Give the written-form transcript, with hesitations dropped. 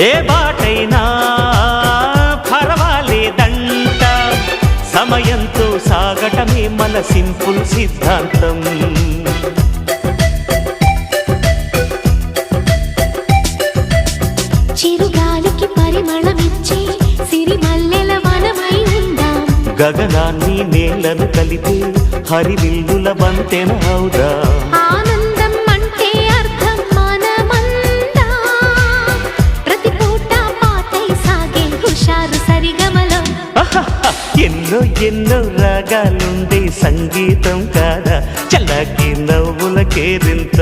ఏ బాటైనా పర్వాలేదంట, సమయంతో సాగటమే మన సింపుల్ సిద్ధాంతం. చిరుగాలికి పరిమళమిచ్చే సిరిమల్లెల వనమై ఉందాం, గగనాన్ని నేలను కలిపే హరివిల్లుల వంతెన అవుదాం. ఆనందం అంటే అర్థం మనమందా, ప్రతి పూట పాతై సాగే హుషారు సరిగమలో. ఎన్నో ఎన్నో రాగాలుండే సంగీతం కాదా, చల్లకి నవ్వుల కేరింత.